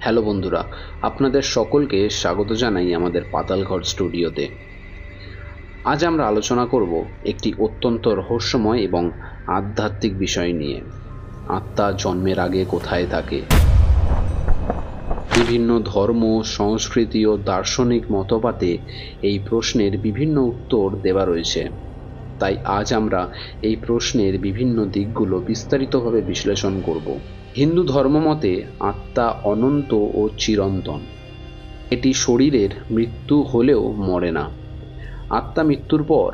Hello বন্ধুরা, আপনাদের সকলকে স্বাগত জানাই আমাদের পাতালঘর স্টুডিওতে। আজ আমরা আলোচনা করব একটি অত্যন্ত রহস্যময় এবং আধ্যাত্মিক বিষয় নিয়ে। আত্মা জন্মের আগে কোথায় থাকে? বিভিন্ন ধর্ম, সংস্কৃতি ও দার্শনিক মতবাদে এই প্রশ্নের বিভিন্ন উত্তর দেওয়া রয়েছে। তাই আজ আমরা এই প্রশ্নের বিভিন্ন দিকগুলো বিস্তারিতভাবে বিশ্লেষণ করব। হিন্দু ধর্মমতে আত্মা অনন্ত ও চিরন্তন। এটি শরীরের মৃত্যু হলেও মরে না। আত্মা মৃত্যুর পর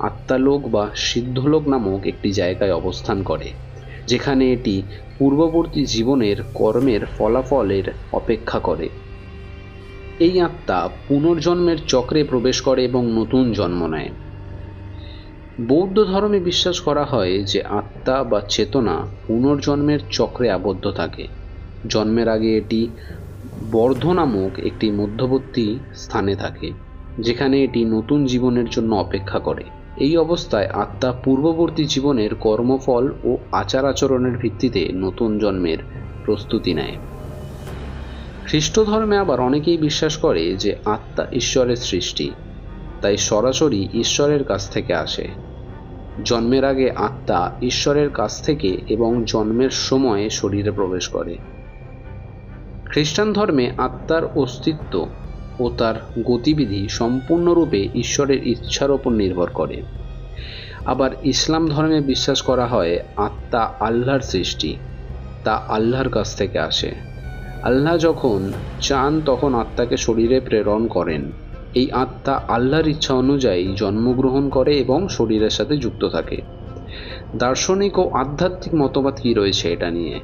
আত্মালোক বা সিদ্ধলোক নামক একটি জায়গায় অবস্থান করে, যেখানে এটি পূর্ববর্তী জীবনের কর্মের ফলাফলের অপেক্ষা করে। এই আত্মা পুনর্জন্মের চক্রে প্রবেশ করে এবং নতুন জন্ম নেয়। বৌদ্ধ ধর্মে বিশ্বাস করা হয় যে আত্মা বা চেতনা পুনর্জন্মের চক্রে আবদ্ধ থাকে। জন্মের আগে এটি বর্ধ নামক একটি মধ্যবর্তী স্থানে থাকে, যেখানে এটি নতুন জীবনের জন্য অপেক্ষা করে। এই অবস্থায় আত্মা পূর্ববর্তী জীবনের কর্মফল ও আচার আচরণের ভিত্তিতে নতুন জন্মের প্রস্তুতি নেয়। খ্রিস্ট ধর্মে আবার অনেকেই বিশ্বাস করে যে আত্মা ঈশ্বরের সৃষ্টি, তাই সরাসরি ঈশ্বরের কাছ থেকে আসে। জন্মের আগে আত্মা ঈশ্বরের কাছ থেকে এবং জন্মের সময়ে শরীরে প্রবেশ করে। খ্রিস্টান ধর্মে আত্মার অস্তিত্ব ও তার গতিবিধি সম্পূর্ণরূপে ঈশ্বরের ইচ্ছার উপর নির্ভর করে। আবার ইসলাম ধর্মে বিশ্বাস করা হয় আত্মা আল্লাহর সৃষ্টি, তা আল্লাহর কাছ থেকে আসে। আল্লাহ যখন চান তখন আত্মাকে শরীরে প্রেরণ করেন। এই আত্মা আল্লাহর ইচ্ছা অনুযায়ী জন্মগ্রহণ করে এবং শরীরের সাথে যুক্ত থাকে। দার্শনিক ও আধ্যাত্মিক মতবাদ কি রয়েছে এটা নিয়ে?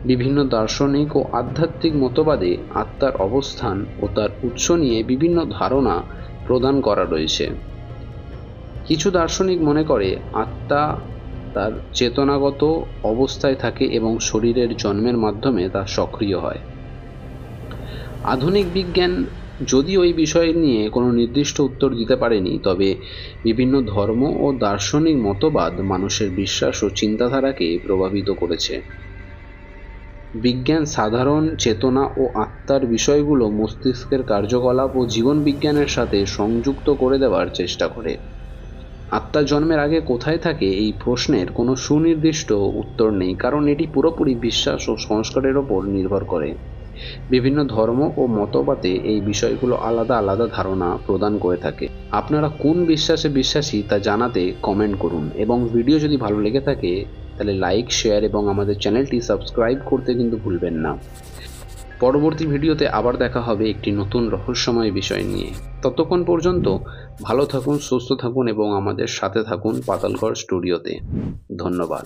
বিভিন্ন দার্শনিক ও আধ্যাত্মিক মতবাদে আত্মার অবস্থান ও তার উৎস নিয়ে বিভিন্ন ধারণা প্রদান করা রয়েছে। কিছু দার্শনিক মনে করে আত্মা তার চেতনাগত অবস্থায় থাকে এবং শরীরের জন্মের মাধ্যমে তা সক্রিয় হয়। আধুনিক বিজ্ঞান যদিও এই বিষয় নিয়ে কোনো নির্দিষ্ট উত্তর দিতে পারেনি, তবে বিভিন্ন ধর্ম ও দার্শনিক মতবাদ মানুষের বিশ্বাস ও চিন্তাধারাকে প্রভাবিত করেছে। বিজ্ঞান সাধারণ চেতনা ও আত্মার বিষয়গুলো মস্তিষ্কের কার্যকলাপ ও জীবন বিজ্ঞানের সাথে সংযুক্ত করে দেওয়ার চেষ্টা করে। আত্মা জন্মের আগে কোথায় থাকে এই প্রশ্নের কোনো সুনির্দিষ্ট উত্তর নেই, কারণ এটি পুরোপুরি বিশ্বাস ও সংস্কারের ওপর নির্ভর করে। বিভিন্ন ধর্ম ও মতবাদে এই বিষয়গুলো আলাদা আলাদা ধারণা প্রদান করে থাকে। আপনারা কোন বিশ্বাসে বিশ্বাসী তা জানাতে কমেন্ট করুন, এবং ভিডিও যদি ভালো লেগে থাকে তাহলে লাইক, শেয়ার এবং আমাদের চ্যানেলটি সাবস্ক্রাইব করতে কিন্তু ভুলবেন না। পরবর্তী ভিডিওতে আবার দেখা হবে একটি নতুন রহস্যময় বিষয় নিয়ে। ততক্ষণ পর্যন্ত ভালো থাকুন, সুস্থ থাকুন এবং আমাদের সাথে থাকুন পাতালঘর স্টুডিওতে। ধন্যবাদ।